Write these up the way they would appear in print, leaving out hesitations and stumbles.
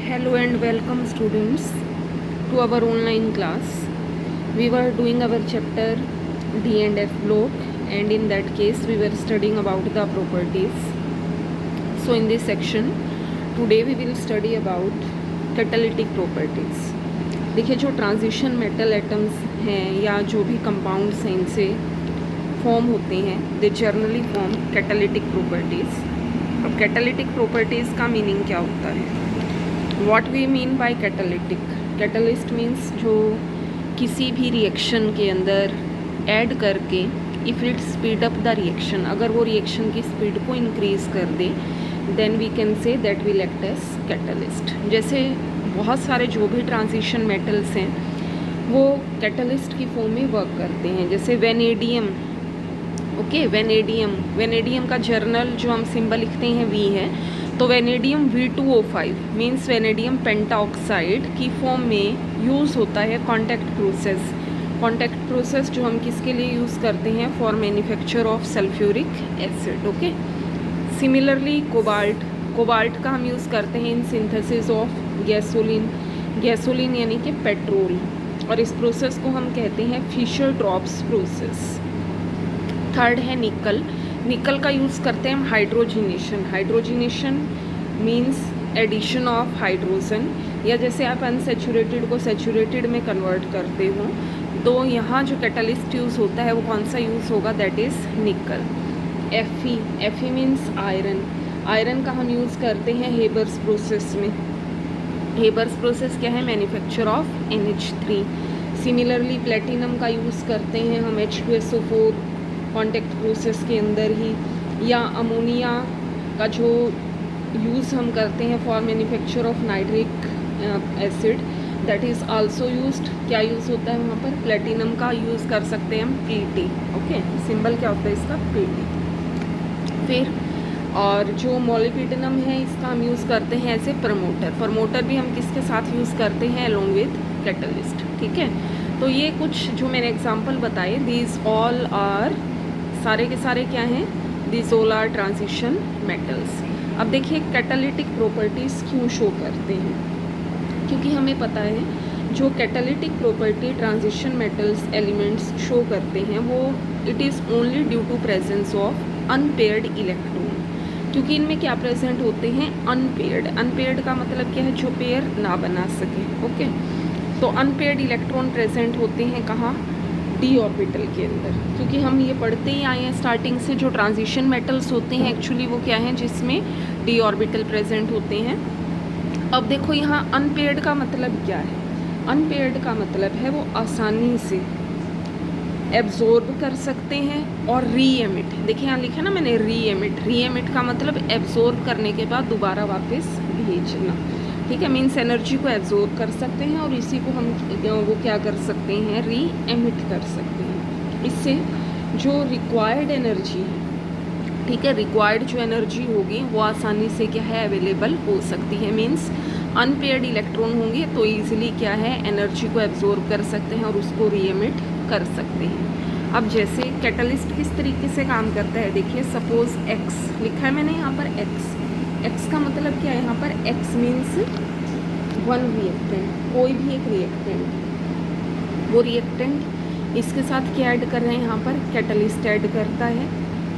Hello and welcome students to our online class. We were doing our chapter D and F block, and in that case we were studying about the properties. So in this section today we will study about catalytic properties. देखिए जो transition metal atoms हैं या जो भी compounds हैं इनसे form होते हैं they generally form catalytic properties. अब कैटालिटिक प्रॉपर्टीज़ का मीनिंग क्या होता है? What we mean by catalytic? Catalyst means जो किसी भी रिएक्शन के अंदर ऐड करके if it speed up the reaction, अगर वो रिएक्शन की स्पीड को इंक्रीज़ कर दे then we can say that will act as catalyst. जैसे बहुत सारे जो भी ट्रांजिशन मेटल्स हैं वो कैटलिस्ट की फॉर्म में वर्क करते हैं. जैसे वेनेडियम, वेनेडियम का जर्नल जो हम सिंबल लिखते हैं वी है, तो vanadium V2O5 means vanadium pentoxide की फॉर्म में यूज़ होता है कॉन्टैक्ट प्रोसेस जो हम किसके लिए यूज़ करते हैं? For manufacture of sulphuric acid. Okay. Similarly cobalt का हम यूज़ करते हैं इन सिंथेसिस ऑफ गैसोलीन यानी कि पेट्रोल, और इस प्रोसेस को हम कहते हैं फिशर-ट्रॉप्स प्रोसेस. थर्ड है निकल का यूज़ करते हैं हम hydrogenation means addition of hydrogen, या जैसे आप अनसेचुरेटेड को सेचुरेटेड में कन्वर्ट करते हो, तो यहाँ जो कैटलिस्ट यूज़ होता है वो कौन सा यूज़ होगा? दैट इज़ निकल. Fe मीन्स आयरन का हम यूज़ करते हैं हेबर्स प्रोसेस में. हेबर्स प्रोसेस क्या है? Manufacture of NH3. Similarly platinum का यूज़ करते हैं हम H2SO4 कॉन्टैक्ट प्रोसेस के अंदर ही, या अमोनिया का जो यूज़ हम करते हैं for manufacture of nitric acid, that is also used. क्या यूज़ होता है वहाँ पर? प्लेटिनम का यूज़ कर सकते हैं हम Pt. ओके. सिंबल क्या होता है इसका? Pt. फिर और जो मोलिब्डेनम है इसका हम यूज़ करते हैं ऐसे प्रमोटर भी हम किसके साथ यूज़ करते हैं? Along with catalyst. ठीक है. तो ये कुछ जो मैंने एग्जांपल बताए, दीज ऑल आर, सारे के सारे क्या हैं? These all are transition metals. अब देखिए कैटालिटिक प्रॉपर्टीज़ क्यों शो करते हैं? क्योंकि हमें पता है जो catalytic property transition metals elements show करते हैं वो it is only due to presence of unpaired electron. क्योंकि इनमें क्या प्रेजेंट होते हैं? अनपेयर्ड का मतलब क्या है? जो पेयर ना बना सके. ओके. तो अनपेयर्ड इलेक्ट्रॉन प्रेजेंट होते हैं कहाँ? डी ऑर्बिटल के अंदर. क्योंकि हम ये पढ़ते ही आए हैं स्टार्टिंग से, जो ट्रांजिशन मेटल्स होते हैं एक्चुअली वो क्या हैं? जिसमें डी ऑर्बिटल प्रेजेंट होते हैं. अब देखो यहाँ अनपेयर्ड का मतलब क्या है? अनपेयर्ड का मतलब है वो आसानी से एब्जॉर्ब कर सकते हैं और री एमिट. देखिए यहाँ लिखा ना मैंने री एमिट का मतलब एब्जॉर्ब करने के बाद दोबारा वापस भेजना. ठीक है. मीन्स एनर्जी को एब्जॉर्ब कर सकते हैं और इसी को हम वो क्या कर सकते हैं? री एमिट कर सकते हैं. इससे जो रिक्वायर्ड एनर्जी, ठीक है, रिक्वायर्ड जो एनर्जी होगी वो आसानी से क्या है? अवेलेबल हो सकती है. मीन्स अनपेयर्ड इलेक्ट्रॉन होंगे तो ईजिली क्या है? एनर्जी को एब्जॉर्ब कर सकते हैं और उसको री एमिट कर सकते हैं. अब जैसे कैटलिस्ट किस तरीके से काम करता है देखिए. सपोज X लिखा है मैंने यहाँ पर X का मतलब क्या है? यहाँ पर X मीन्स वन रिएक्टेंट, कोई भी एक रिएक्टेंट, वो रिएक्टेंट इसके साथ क्या ऐड कर रहे हैं? यहाँ पर कैटलिस्ट ऐड करता है.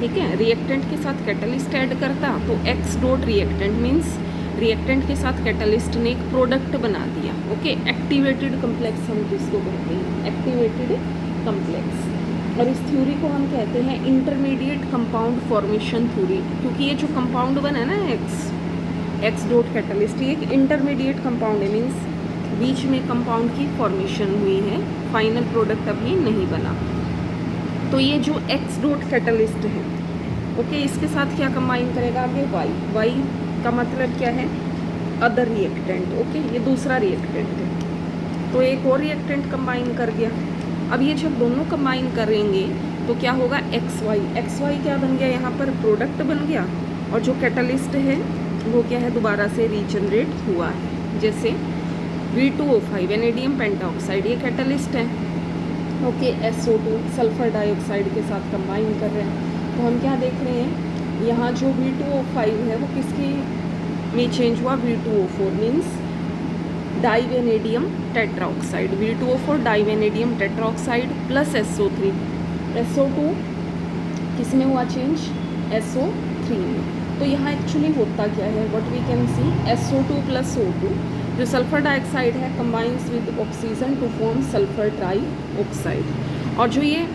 ठीक है. रिएक्टेंट के साथ कैटलिस्ट ऐड करता तो X dot reactant means reactant के साथ कैटलिस्ट ने एक प्रोडक्ट बना दिया. ओके. एक्टिवेटेड कम्प्लेक्स हम जिसको कहते हैं, एक्टिवेटेड कम्प्लेक्स. और इस थ्योरी को हम कहते हैं इंटरमीडिएट कंपाउंड फॉर्मेशन थ्योरी. क्योंकि ये जो कंपाउंड बना है ना एक्स डॉट कैटलिस्ट, ये एक इंटरमीडिएट कंपाउंड है. मीन्स बीच में कंपाउंड की फॉर्मेशन हुई है, फाइनल प्रोडक्ट अभी नहीं बना. तो ये जो एक्स डॉट कैटलिस्ट है, ओके, इसके साथ क्या कंबाइन करेगा आगे? वाई का मतलब क्या है? Other reactant. ओके. ये दूसरा रिएक्टेंट है तो एक और रिएक्टेंट कंबाइन कर गया. अब ये जब दोनों कंबाइन करेंगे तो क्या होगा? एक्स वाई क्या बन गया? यहाँ पर प्रोडक्ट बन गया, और जो कैटलिस्ट है वो क्या है? दोबारा से रीजनरेट हुआ है. जैसे V2O5 वेनेडियम पेंटाऑक्साइड, ये कैटलिस्ट है. ओके. SO2 सल्फर डाइऑक्साइड के साथ कंबाइन कर रहे हैं, तो हम क्या देख रहे हैं? यहाँ जो V2O5 है वो किसकी में चेंज हुआ? V2O4 means divanadium tetroxide, V2O4 divanadium tetroxide plus SO3, SO2 किस में हुआ चेंज, SO3 में। तो यहाँ एक्चुअली होता क्या है, what we can see, SO2 प्लस O2 जो सल्फर डाइऑक्साइड है combines with oxygen to form sulphur trioxide. और जो ये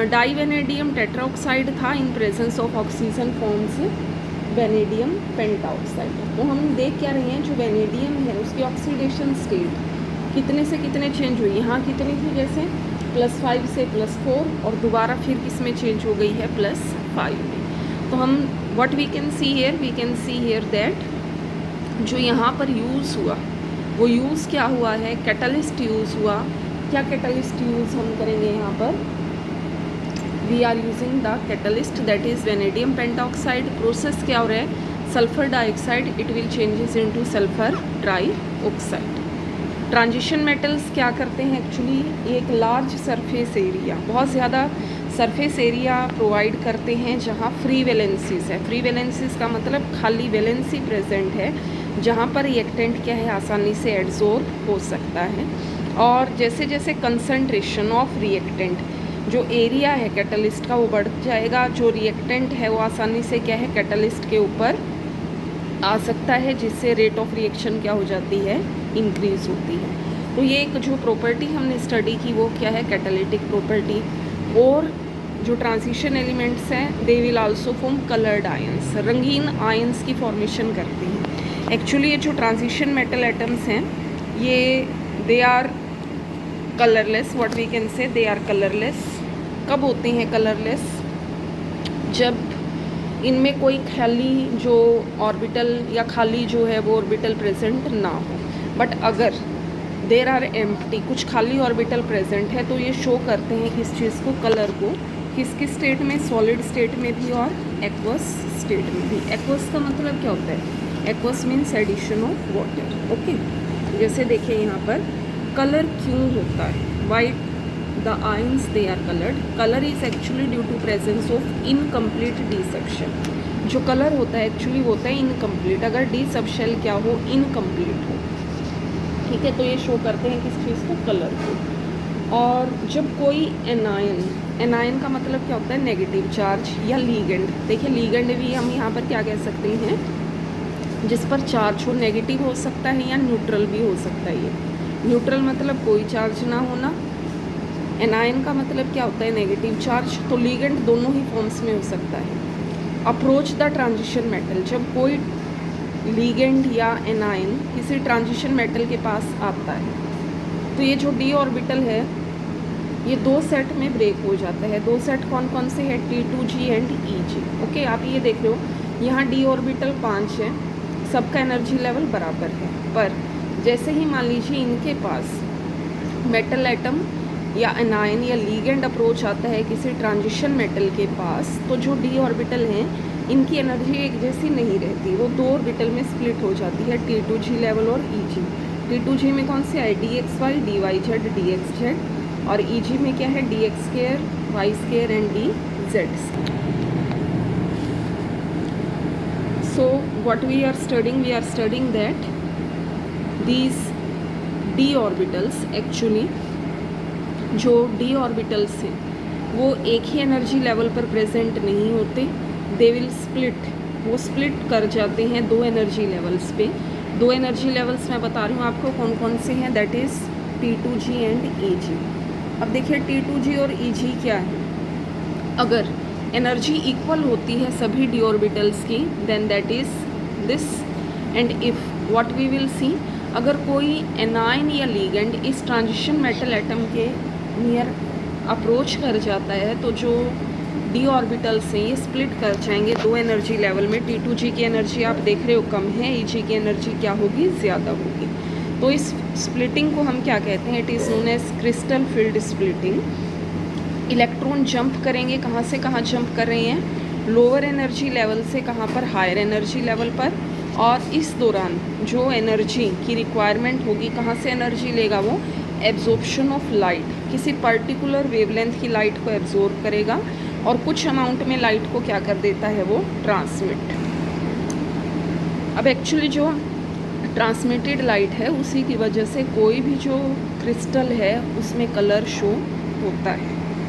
डाइवेनेडियम टेट्राऑक्साइड था in presence of oxygen forms vanadium pentaoxide. तो हम देख क्या रहे हैं, जो वेनेडियम है उसकी ऑक्सीडेशन स्टेट कितने से कितने चेंज हुई, यहाँ कितनी थी जैसे +5 से +4 और दोबारा फिर किस में चेंज हो गई है +5 में। तो हम what we can see here that जो यहाँ पर यूज़ हुआ वो यूज़ क्या हुआ है, कैटलिस्ट यूज़ हुआ। क्या कैटलिस्ट यूज़ हम करेंगे यहाँ पर, we are using the catalyst that is vanadium pentaoxide. Process क्या हो रहा है, sulphur dioxide it will changes into sulphur trioxide. Transition metals क्या करते हैं, एक्चुअली एक लार्ज सरफेस एरिया, बहुत ज़्यादा सरफेस एरिया प्रोवाइड करते हैं जहाँ फ्री वैलेंसीज है। फ्री वैलेंसीज का मतलब खाली वैलेंसी प्रेजेंट है जहाँ पर रिएक्टेंट क्या है आसानी से एड्जॉर्ब हो सकता है। और जैसे जैसे कंसंट्रेशन ऑफ रिएक्टेंट, जो एरिया है कैटलिस्ट का वो बढ़ जाएगा, जो रिएक्टेंट है वो आसानी से क्या है कैटलिस्ट के ऊपर आ सकता है, जिससे रेट ऑफ रिएक्शन क्या हो जाती है, इंक्रीज होती है। तो ये एक जो प्रॉपर्टी हमने स्टडी की वो क्या है, कैटालिटिक प्रॉपर्टी। और जो ट्रांजिशन एलिमेंट्स हैं they will also form coloured ions, रंगीन आयंस की फॉर्मेशन करते हैं। एक्चुअली ये जो ट्रांजिशन मेटल एटम्स हैं ये they are colourless, what we can say they are colourless. कब होते हैं कलरलेस, जब इनमें कोई खाली जो ऑर्बिटल या खाली जो है वो ऑर्बिटल प्रेजेंट ना हो। बट अगर देर आर एम्प्टी, कुछ खाली ऑर्बिटल प्रेजेंट है तो ये शो करते हैं किस चीज़ को, कलर को, किस किस स्टेट में, सॉलिड स्टेट में भी और एक्वस स्टेट में भी। एक्वस का मतलब क्या होता है, aqueous means addition of water. Okay, जैसे देखिए यहाँ पर कलर क्यों होता है, why the ions they are coloured. Colour is actually due to presence of incomplete D subshell. जो कलर होता है एक्चुअली होता है इनकम्प्लीट, अगर डी सबशेल क्या हो, इनकम्प्लीट हो। ठीक है, तो ये शो करते हैं किस चीज़ को, कलर को। और जब कोई एनायन, एनायन का मतलब क्या होता है, नेगेटिव चार्ज या लीगेंड। देखिए लीगेंड भी हम यहाँ पर क्या कह सकते हैं, जिस पर चार्ज हो, नेगेटिव हो सकता है या न्यूट्रल भी हो सकता है। ये न्यूट्रल मतलब कोई चार्ज ना होना, एनायन का मतलब क्या होता है, नेगेटिव चार्ज। तो लीगेंड दोनों ही फॉर्म्स में हो सकता है। अप्रोच द ट्रांजिशन मेटल, जब कोई लीगेंड या एनायन किसी ट्रांजिशन मेटल के पास आता है तो ये जो डी ऑर्बिटल है ये दो सेट में ब्रेक हो जाता है। दो सेट कौन कौन से हैं, T2G एंड EG। ओके, आप ये देख रहे हो यहाँ डी ऑर्बिटल 5 है, सबका एनर्जी लेवल बराबर है। पर जैसे ही मान लीजिए इनके पास मेटल एटम या एनायन या लीगेंड अप्रोच आता है किसी ट्रांजिशन मेटल के पास, तो जो डी ऑर्बिटल हैं इनकी एनर्जी एक जैसी नहीं रहती, वो दो ऑर्बिटल में स्प्लिट हो जाती है, T2G लेवल और EG। T2G में कौन से है, DXY, DYZ, DXZ, और EG में क्या है, DX2, Y2 and DZ। So what we are studying that these d orbitals actually, जो d orbitals हैं वो एक ही एनर्जी लेवल पर प्रेजेंट नहीं होते, दे विल स्प्लिट, वो स्प्लिट कर जाते हैं दो एनर्जी लेवल्स पे। दो एनर्जी लेवल्स मैं बता रही हूँ आपको कौन कौन से हैं, that is T2G and EG। अब देखिए T2G और EG क्या है, अगर एनर्जी इक्वल होती है सभी डी ऑर्बिटल्स की, then that is this. And if what we will see, अगर कोई एनायन या लीगेंड इस ट्रांजिशन मेटल एटम के नियर अप्रोच कर जाता है तो जो डी ऑर्बिटल्स हैं ये स्प्लिट कर जाएंगे दो एनर्जी लेवल में। T2G की एनर्जी आप देख रहे हो कम है, EG की एनर्जी क्या होगी, ज़्यादा होगी। तो इस स्प्लिटिंग को हम क्या कहते हैं, it is known as crystal field splitting. Electron jump करेंगे, कहाँ से कहाँ जंप कर रहे हैं, लोअर एनर्जी लेवल से कहाँ पर, हायर एनर्जी लेवल पर। और इस दौरान जो एनर्जी की रिक्वायरमेंट होगी, कहाँ से एनर्जी लेगा वो, एब्जॉर्प्शन ऑफ लाइट, किसी पर्टिकुलर वेवलेंथ की लाइट को एब्जॉर्ब करेगा और कुछ अमाउंट में लाइट को क्या कर देता है, वो ट्रांसमिट। अब एक्चुअली जो ट्रांसमिटेड लाइट है, उसी की वजह से कोई भी जो क्रिस्टल है उसमें कलर शो होता है।